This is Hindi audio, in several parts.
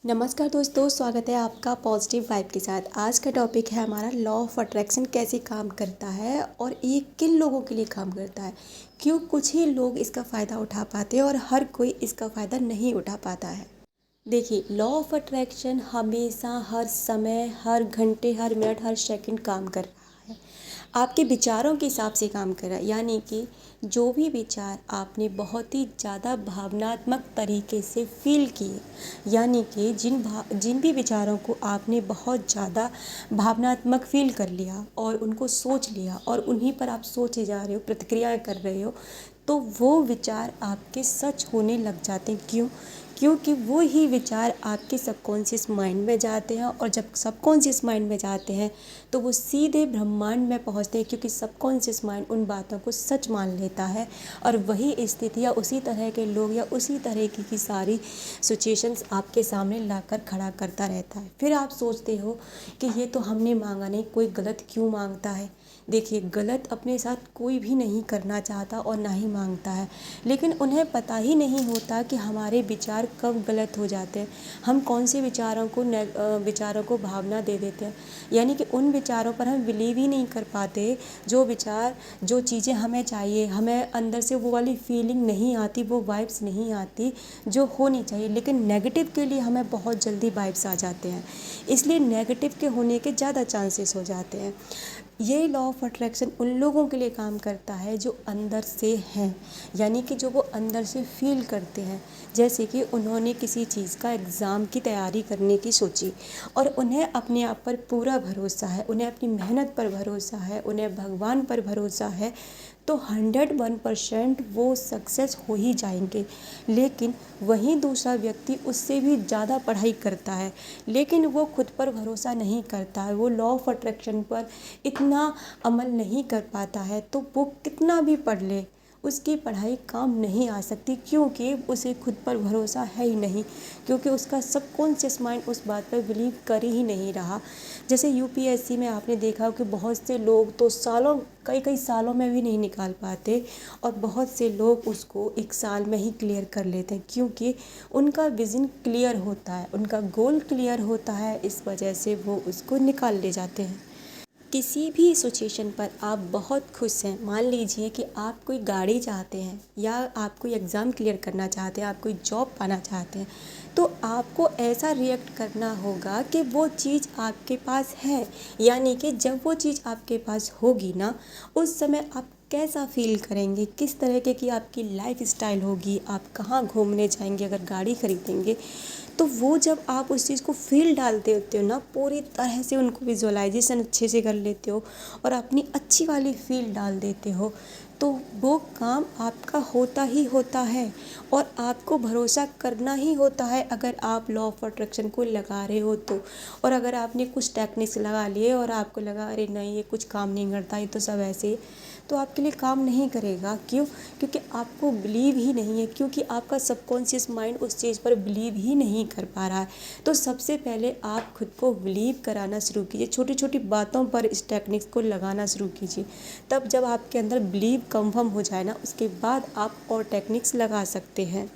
नमस्कार दोस्तों, स्वागत है आपका पॉजिटिव वाइब के साथ। आज का टॉपिक है हमारा लॉ ऑफ अट्रैक्शन कैसे काम करता है और ये किन लोगों के लिए काम करता है। क्यों कुछ ही लोग इसका फ़ायदा उठा पाते हैं और हर कोई इसका फ़ायदा नहीं उठा पाता है। देखिए, लॉ ऑफ अट्रैक्शन हमेशा, हर समय, हर घंटे, हर मिनट, हर सेकंड काम कर रहा है। आपके विचारों के हिसाब से काम कर रहा है, यानी कि जो भी विचार आपने बहुत ही ज़्यादा भावनात्मक तरीके से फील किए, यानी कि जिन भी विचारों को आपने बहुत ज़्यादा भावनात्मक फील कर लिया और उनको सोच लिया और उन्हीं पर आप सोचे जा रहे हो, प्रतिक्रियाएं कर रहे हो, तो वो विचार आपके सच होने लग जाते हैं। क्यों? क्योंकि वो ही विचार आपके सबकॉन्शियस माइंड में जाते हैं और जब सबकॉन्शियस माइंड में जाते हैं तो वो सीधे ब्रह्मांड में पहुंचते हैं, क्योंकि सबकॉन्शियस माइंड उन बातों को सच मान लेता है और वही स्थिति या उसी तरह के लोग या उसी तरह की सारी सिचुएशंस आपके सामने लाकर खड़ा करता रहता है। फिर आप सोचते हो कि ये तो हमने मांगा नहीं, कोई गलत क्यों मांगता है। देखिए, गलत अपने साथ कोई भी नहीं करना चाहता और ना ही मांगता है, लेकिन उन्हें पता ही नहीं होता कि हमारे विचार कब गलत हो जाते हैं। हम कौन से विचारों को भावना दे देते हैं, यानी कि उन विचारों पर हम बिलीव ही नहीं कर पाते। जो चीज़ें हमें चाहिए, हमें अंदर से वो वाली फीलिंग नहीं आती, वो वाइब्स नहीं आती जो होनी चाहिए। लेकिन नेगेटिव के लिए हमें बहुत जल्दी वाइब्स आ जाते हैं, इसलिए नेगेटिव के होने के ज़्यादा चांसेस हो जाते हैं। ये लॉ ऑफ अट्रैक्शन उन लोगों के लिए काम करता है जो अंदर से हैं, यानी कि जो वो अंदर से फील करते हैं। जैसे कि उन्होंने किसी चीज़ का एग्ज़ाम की तैयारी करने की सोची और उन्हें अपने आप पर पूरा भरोसा है, उन्हें अपनी मेहनत पर भरोसा है, उन्हें भगवान पर भरोसा है, तो 101% वो सक्सेस हो ही जाएंगे। लेकिन वहीं दूसरा व्यक्ति उससे भी ज़्यादा पढ़ाई करता है, लेकिन वो खुद पर भरोसा नहीं करता है, वो लॉ ऑफ अट्रैक्शन पर इतना अमल नहीं कर पाता है, तो वो कितना भी पढ़ ले उसकी पढ़ाई काम नहीं आ सकती, क्योंकि उसे खुद पर भरोसा है ही नहीं, क्योंकि उसका सबकॉन्शियस माइंड उस बात पर बिलीव कर ही नहीं रहा। जैसे यूपीएससी में आपने देखा कि बहुत से लोग तो कई कई सालों में भी नहीं निकाल पाते और बहुत से लोग उसको एक साल में ही क्लियर कर लेते हैं, क्योंकि उनका विज़न क्लियर होता है, उनका गोल क्लियर होता है, इस वजह से वो उसको निकाल ले जाते हैं। किसी भी सिचुएशन पर आप बहुत खुश हैं, मान लीजिए कि आप कोई गाड़ी चाहते हैं या आप कोई एग्ज़ाम क्लियर करना चाहते हैं, आप कोई जॉब पाना चाहते हैं, तो आपको ऐसा रिएक्ट करना होगा कि वो चीज़ आपके पास है। यानी कि जब वो चीज़ आपके पास होगी ना, उस समय आप कैसा फ़ील करेंगे, किस तरह की आपकी लाइफ स्टाइल होगी, आप कहाँ घूमने जाएंगे, अगर गाड़ी खरीदेंगे, तो वो जब आप उस चीज़ को फ़ील डालते होते हो ना, पूरी तरह से उनको विजुअलाइजेशन अच्छे से कर लेते हो और अपनी अच्छी वाली फ़ील डाल देते हो, तो वो काम आपका होता ही होता है और आपको भरोसा करना ही होता है। अगर आप लॉ ऑफ अट्रैक्शन को लगा रहे हो तो, और अगर आपने कुछ टेक्निक्स लगा लिए और आपको लगा अरे नहीं ये कुछ काम नहीं करता, ये तो सब ऐसे ही, तो आपके लिए काम नहीं करेगा। क्यों? क्योंकि आपको बिलीव ही नहीं है, क्योंकि आपका सबकॉन्शियस माइंड उस चीज़ पर बिलीव ही नहीं कर पा रहा है। तो सबसे पहले आप खुद को बिलीव कराना शुरू कीजिए, छोटी छोटी बातों पर इस टेक्निक्स को लगाना शुरू कीजिए। तब जब आपके अंदर बिलीव कंफर्म हो जाए ना, उसके बाद आप और टेक्निक्स लगा सकते हैं।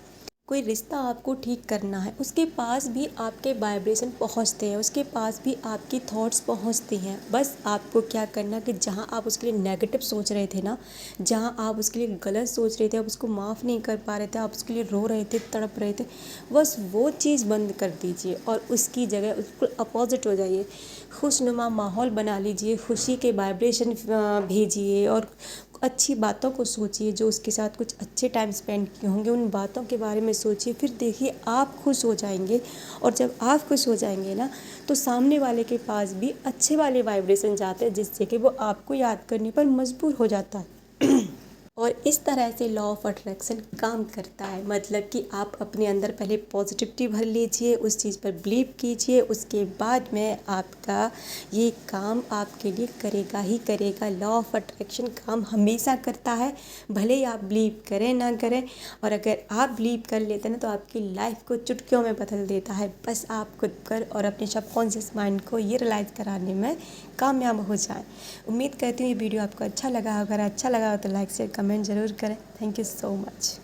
कोई रिश्ता आपको ठीक करना है, उसके पास भी आपके वाइब्रेशन पहुंचते हैं, उसके पास भी आपकी थॉट्स पहुंचती हैं। बस आपको क्या करना कि जहां आप उसके लिए नेगेटिव सोच रहे थे ना, जहां आप उसके लिए गलत सोच रहे थे, आप उसको माफ़ नहीं कर पा रहे थे, आप उसके लिए रो रहे थे, तड़प रहे थे, बस वो चीज़ बंद कर दीजिए और उसकी जगह उसको अपोजिट हो जाइए। खुशनुमा माहौल बना लीजिए, खुशी के वाइब्रेशन भेजिए और अच्छी बातों को सोचिए, जो उसके साथ कुछ अच्छे टाइम स्पेंड किए होंगे उन बातों के बारे में सोचिए। फिर देखिए आप खुश हो जाएंगे, और जब आप खुश हो जाएंगे ना, तो सामने वाले के पास भी अच्छे वाले वाइब्रेशन जाते हैं, जिससे कि वो आपको याद करने पर मजबूर हो जाता है। और इस तरह से लॉ ऑफ अट्रैक्शन काम करता है, मतलब कि आप अपने अंदर पहले पॉजिटिविटी भर लीजिए, उस चीज़ पर बिलीव कीजिए, उसके बाद में आपका ये काम आपके लिए करेगा ही करेगा। लॉ ऑफ अट्रैक्शन काम हमेशा करता है, भले ही आप बिलीव करें ना करें। और अगर आप बिलीव कर लेते हैं ना, तो आपकी लाइफ को चुटकियों में बदल देता है। बस आप खुद कर और अपने सबकॉन्शियस माइंड को ये रियलाइज़ कराने में कामयाब हो जाएं। उम्मीद करती हूँ ये वीडियो आपको अच्छा लगा। अगर अच्छा लगा हो तो लाइक शेयर कमेंट ज़रूर करें। Thank you so much.